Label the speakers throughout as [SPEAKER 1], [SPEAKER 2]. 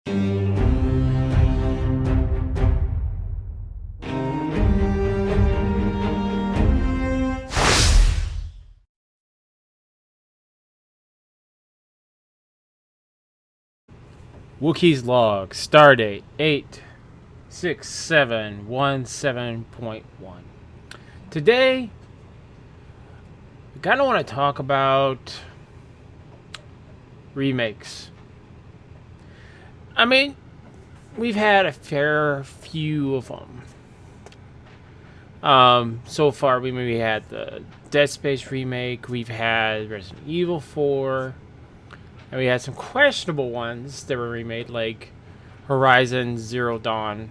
[SPEAKER 1] Wookiee'S Log, Stardate 86717.1. Today, I kind of want to talk about remakes. I mean, we've had a fair few of them. So far, we maybe had the Dead Space remake, we've had Resident Evil 4, and we had some questionable ones that were remade, like Horizon Zero Dawn,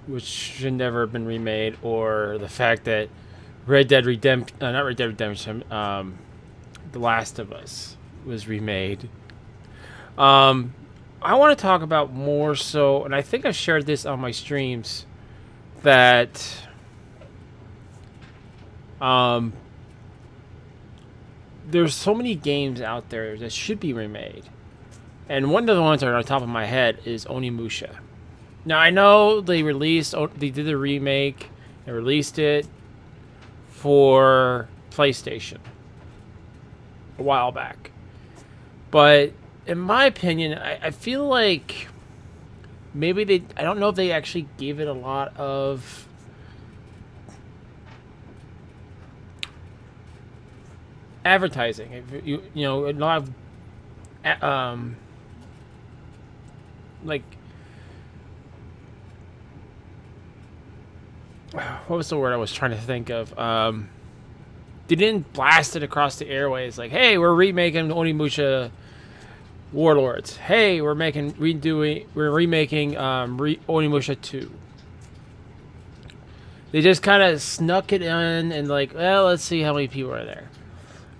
[SPEAKER 1] which should never have been remade, or the fact that Red Dead Redemption, not Red Dead Redemption, The Last of Us was remade. I want to talk about more so, and I think I've shared this on my streams, that there's so many games out there that should be remade. And one of the ones that are on top of my head is Onimusha. Now, I know they did the remake and released it for PlayStation a while back. But in my opinion, I feel like maybe I don't know if they actually gave it a lot of advertising. You know, a lot of like, what was the word I was trying to think of? They didn't blast it across the airways like, "Hey, we're remaking Onimusha Warlords. Hey, we're remaking Onimusha 2." They just kind of snuck it in and like, well, let's see how many people are there.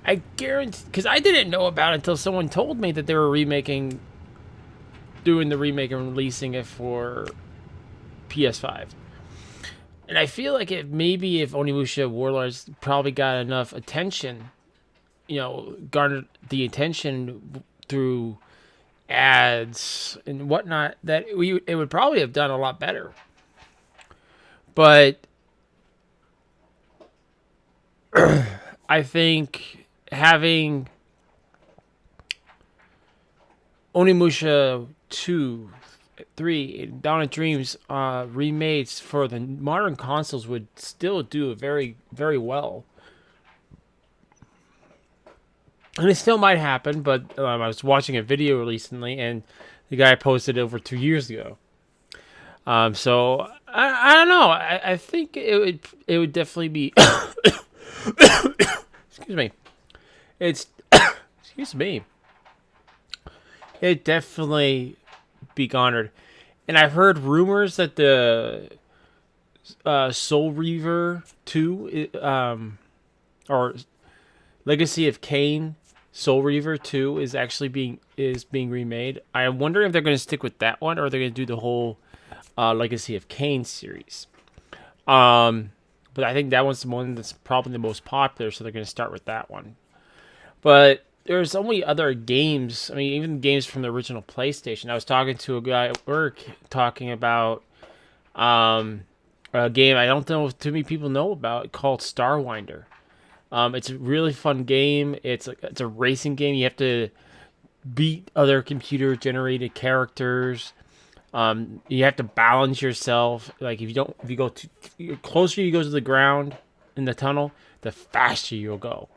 [SPEAKER 1] I guarantee, because I didn't know about it until someone told me that they were doing the remake and releasing it for PS5. And I feel like if Onimusha Warlords probably got enough attention, garnered the attention through ads and whatnot, that it would probably have done a lot better. But I think having Onimusha 2, 3, Dawn of Dreams remakes for the modern consoles would still do very, very well. And it still might happen, but I was watching a video recently, and the guy posted it over 2 years ago. So I don't know. I think it would definitely be. Excuse me. Excuse me. It definitely be garnered, and I've heard rumors that the Soul Reaver 2, or Legacy of Kain Soul Reaver 2 is actually being remade. I wonder if they're going to stick with that one, or they're going to do the whole Legacy of Kain series. But I think that one's the one that's probably the most popular, so they're going to start with that one. But there's only other games. I mean, even games from the original PlayStation. I was talking to a guy at work talking about a game I don't know if too many people know about, called Starwinder. It's a really fun game. It's a racing game. You have to beat other computer-generated characters. You have to balance yourself. Like if you go the closer you go to the ground in the tunnel, the faster you'll go.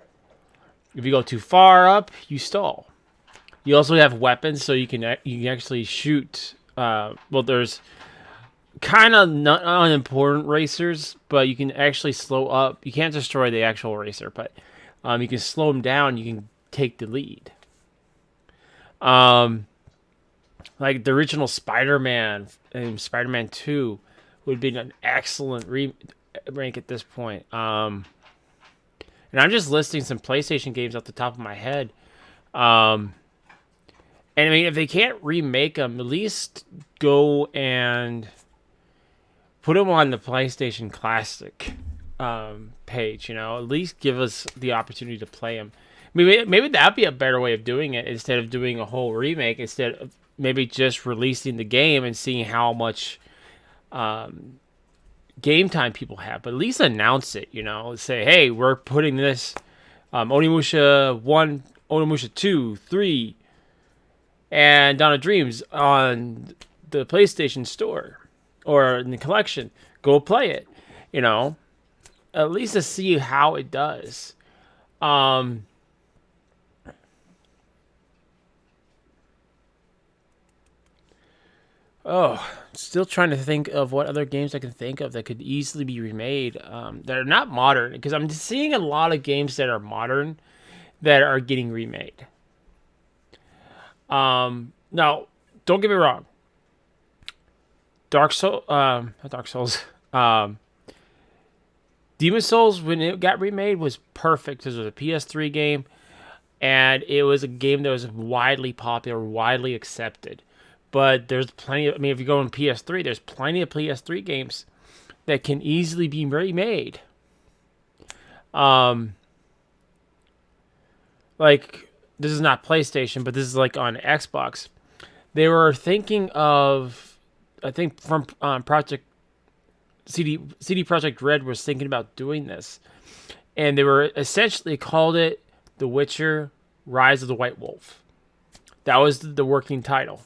[SPEAKER 1] If you go too far up, you stall. You also have weapons, so you can actually shoot. There's kind of not unimportant racers, but you can actually slow up. You can't destroy the actual racer, but you can slow them down. You can take the lead. Like the original Spider-Man and Spider-Man 2 would be an excellent remake at this point. And I'm just listing some PlayStation games off the top of my head. And I mean, if they can't remake them, at least go and put them on the PlayStation Classic page. At least give us the opportunity to play them. Maybe that'd be a better way of doing it instead of doing a whole remake. Instead of maybe just releasing the game and seeing how much game time people have. But at least announce it. Say, hey, we're putting this Onimusha 1, Onimusha 2, 3, and Dawn of Dreams on the PlayStation Store or in the collection. Go play it. At least to see how it does. Still trying to think of what other games I can think of that could easily be remade. That are not modern, because I'm seeing a lot of games that are modern that are getting remade. Now, don't get me wrong. Not Dark Souls. Demon Souls, when it got remade, was perfect because it was a PS3 game, and it was a game that was widely popular, widely accepted. But there's plenty of, if you go on PS3, there's plenty of PS3 games that can easily be remade. Like, this is not PlayStation, but this is like on Xbox. They were thinking of, I think from Project CD Projekt Red was thinking about doing this, and they were essentially called it The Witcher: Rise of the White Wolf. That was the working title.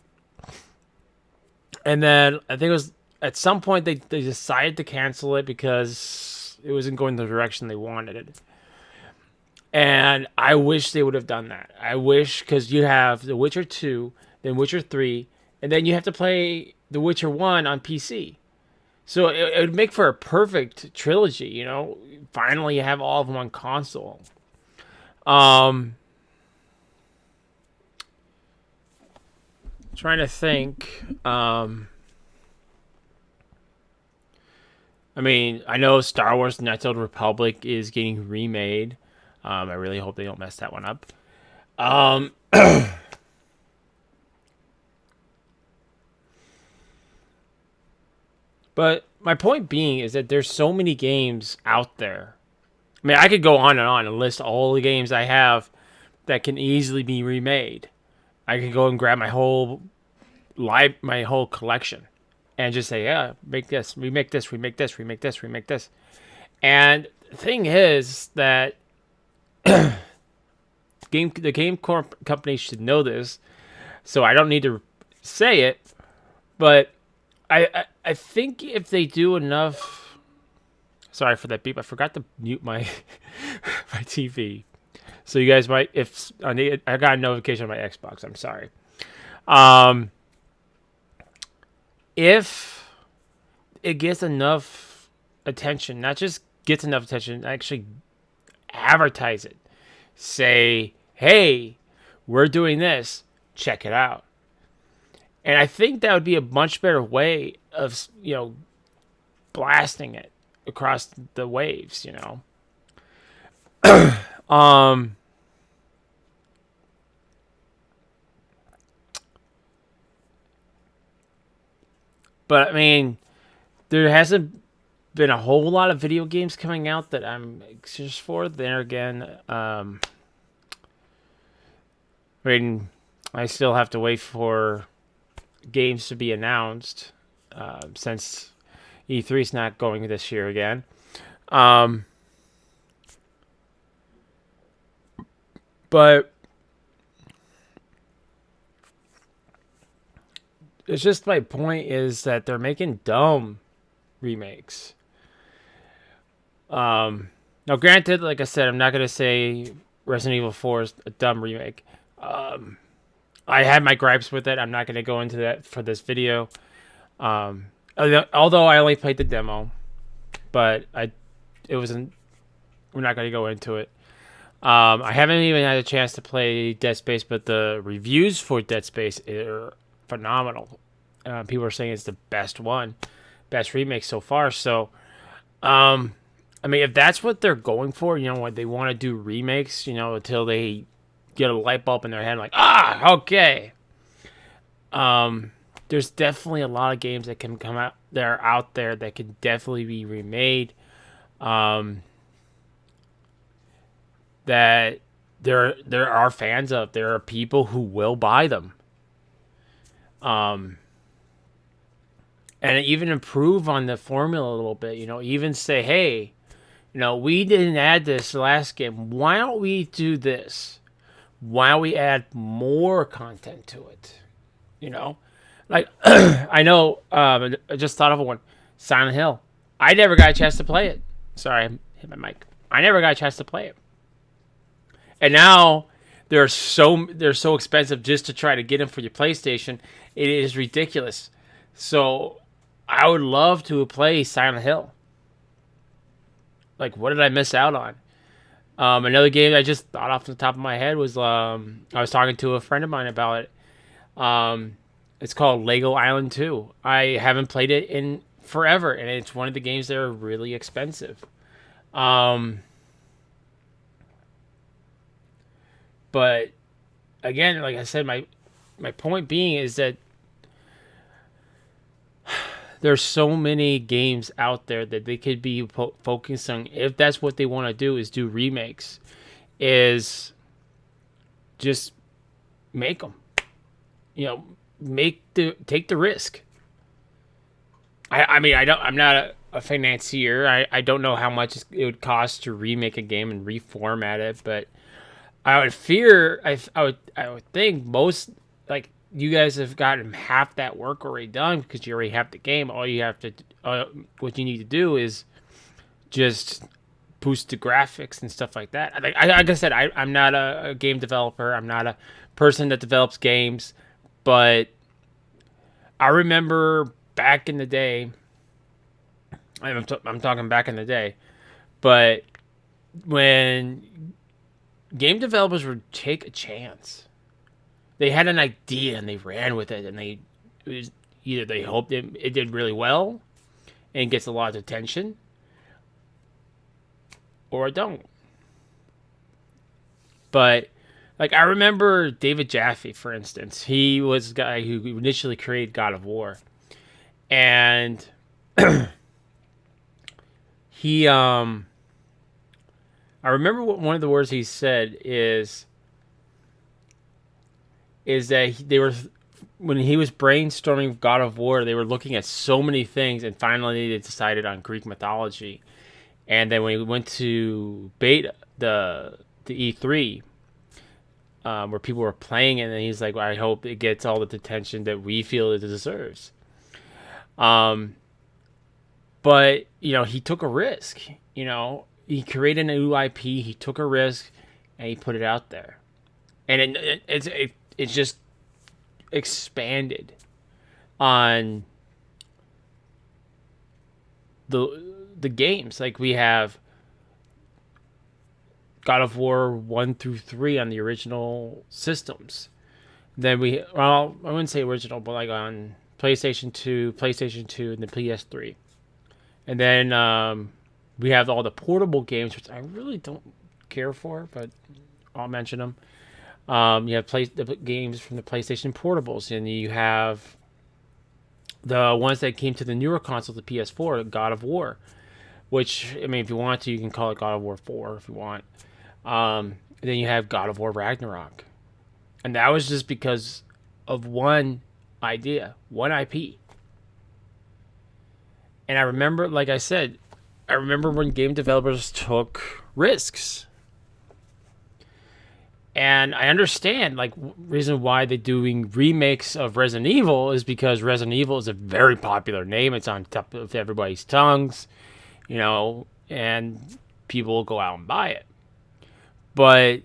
[SPEAKER 1] And then I think it was at some point they decided to cancel it because it wasn't going the direction they wanted it. And I wish they would have done that. I wish, because you have The Witcher 2, then Witcher 3, and then you have to play The Witcher 1 on PC. So it would make for a perfect trilogy, Finally, you have all of them on console. Trying to think. I know Star Wars: Knights of the Republic is getting remade. I really hope they don't mess that one up. But my point being is that there's so many games out there. I could go on and list all the games I have that can easily be remade. I could go and grab my whole collection and just say, yeah, make this, remake this, remake this, remake this, remake this. And the thing is that the game company should know this, so I don't need to say it, but I think if they do enough. Sorry for that beep. I forgot to mute my my TV. So you guys might, if I got a notification on my Xbox. I'm sorry. If it gets enough attention, not just gets enough attention, actually advertise it. Say, hey, we're doing this. Check it out. And I think that would be a much better way of, blasting it across the waves, But there hasn't been a whole lot of video games coming out that I'm anxious for. Then again, I still have to wait for games to be announced, since E3 is not going this year again. But it's just, my point is that they're making dumb remakes. Now, granted, like I said, I'm not going to say Resident Evil 4 is a dumb remake. I had my gripes with it. I'm not going to go into that for this video. Although I only played the demo, but we're not going to go into it. I haven't even had a chance to play Dead Space, but the reviews for Dead Space are phenomenal. People are saying it's the best remake so far. So, if that's what they're going for, what they want to do remakes, until they get a light bulb in their head, like, okay. There's definitely a lot of games that can come out that are out there that can definitely be remade. That there are fans of. There are people who will buy them. And even improve on the formula a little bit. Even say, hey, we didn't add this last game. Why don't we do this? Why don't we add more content to it? Like I know. I just thought of one. Silent Hill. I never got a chance to play it. Sorry, I hit my mic. I never got a chance to play it. And now they're so expensive just to try to get them for your PlayStation. It is ridiculous. So I would love to play Silent Hill. Like, what did I miss out on? Another game I just thought off the top of my head was I was talking to a friend of mine about it. It's called Lego Island 2. I haven't played it in forever, and it's one of the games that are really expensive. But again, like I said, my point being is that there's so many games out there that they could be focusing, if that's what they want to do, is do remakes, is just make them. Take the risk. I'm not a financier. I don't know how much it would cost to remake a game and reformat it, but I would think most, like, you guys have gotten half that work already done because you already have the game. All you have to, what you need to do is just boost the graphics and stuff like that. Like I said, I'm not a game developer. I'm not a person that develops games, but I remember back in the day. I'm talking back in the day, but when game developers would take a chance. They had an idea and they ran with it, and either they hoped it did really well and gets a lot of attention, or it don't. But like, I remember David Jaffe, for instance. He was the guy who initially created God of War, and he I remember one of the words he said is that they were, when he was brainstorming God of War, they were looking at so many things, and finally they decided on Greek mythology. And then when we went to beta, the E3, where people were playing it, and he's like, well, I hope it gets all the attention that we feel it deserves. But he took a risk. He created a new IP. He took a risk, and he put it out there, and it's just expanded on the games. Like, we have God of War 1 through 3 on the original systems. Then I wouldn't say original, but like on PlayStation 2, and the PS3. And then we have all the portable games, which I really don't care for, but I'll mention them. You have the games from the PlayStation portables, and you have the ones that came to the newer console, the PS4, God of War, which, if you want to, you can call it God of War 4 if you want. Then you have God of War Ragnarok. And that was just because of one idea, one IP. And I remember, like I said, when game developers took risks. And I understand, like, reason why they're doing remakes of Resident Evil is because Resident Evil is a very popular name. It's on top of everybody's tongues, and people will go out and buy it. But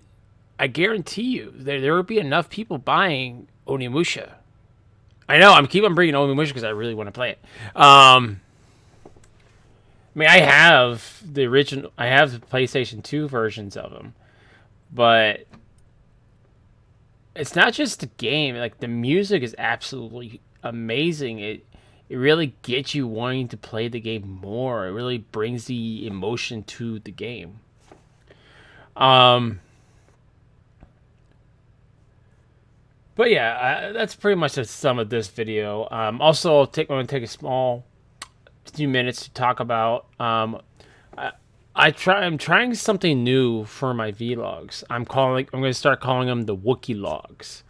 [SPEAKER 1] I guarantee you, there will be enough people buying Onimusha. I know, I'm keep on bringing Onimusha because I really want to play it. I have the original. I have the PlayStation 2 versions of them, but it's not just the game. Like, the music is absolutely amazing. It really gets you wanting to play the game more. It really brings the emotion to the game. But yeah, that's pretty much the sum of this video. Also, I'm going to take a few minutes to talk about I'm trying something new for my vlogs. I'm going to start calling them the Wookiee logs.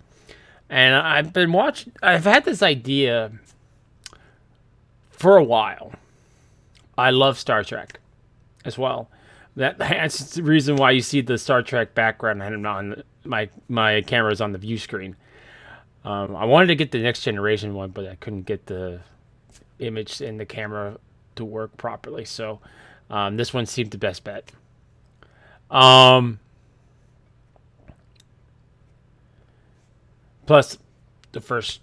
[SPEAKER 1] And I've been watching. I've had this idea for a while. I love Star Trek as well. That's the reason why you see the Star Trek background and on my camera's on the view screen. I wanted to get the Next Generation one, but I couldn't get the image in the camera to work properly. So this one seemed the best bet. Um, Plus, the first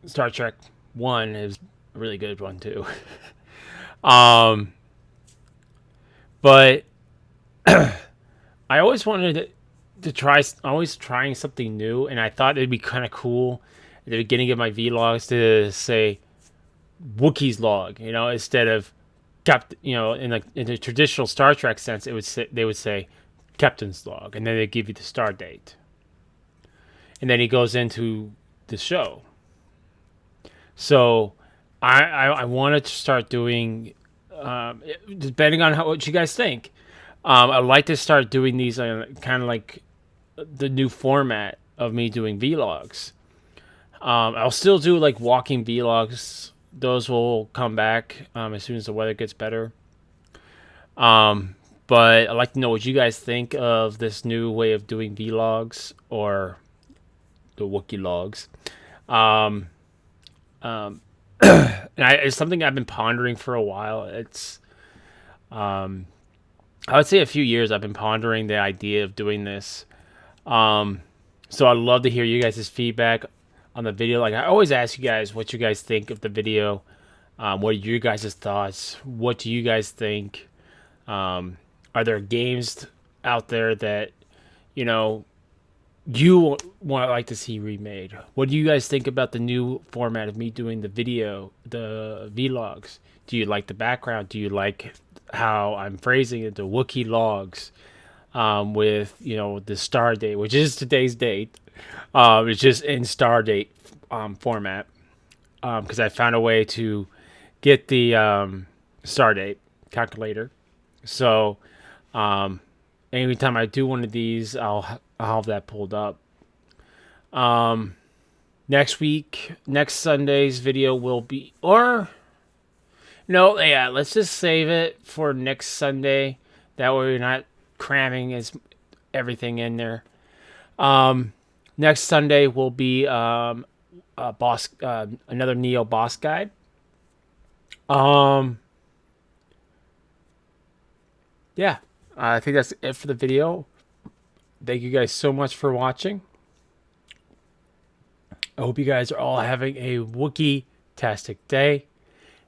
[SPEAKER 1] Star Trek one is a really good one too. um, but I always wanted to try, always trying something new, and I thought it'd be kind of cool at the beginning of my vlogs to say Wookiee's Log, instead of in the traditional Star Trek sense, they would say Captain's Log, and then they give you the star date, and then he goes into the show. So I wanted to start doing, depending on what you guys think. I'd like to start doing these kind of like the new format of me doing vlogs. I'll still do like walking vlogs. Those will come back as soon as the weather gets better. But I'd like to know what you guys think of this new way of doing vlogs or the Wookiee logs. Um, it's something I've been pondering for a while. I would say a few years I've been pondering the idea of doing this. So I'd love to hear you guys' feedback on the video. Like I always ask you guys what you guys think of the video. What are your guys' thoughts? What do you guys think? Are there games out there that you know you want like to see remade? What do you guys think about the new format of me doing the vlogs? Do you like the background? Do you like how I'm phrasing it, the Wookiee logs, with the star date, which is today's date? It's just in star date format, because I found a way to get the star date calculator. So anytime I do one of these, I'll have that pulled up. Next Sunday's video will be, or no, yeah, let's just save it for next Sunday. That way we're not cramming everything in there. Next Sunday will be another Neo boss guide. Yeah, I think that's it for the video. Thank you guys so much for watching. I hope you guys are all having a Wookiee-tastic day,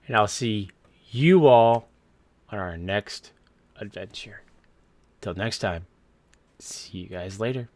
[SPEAKER 1] and I'll see you all on our next adventure. Till next time, see you guys later.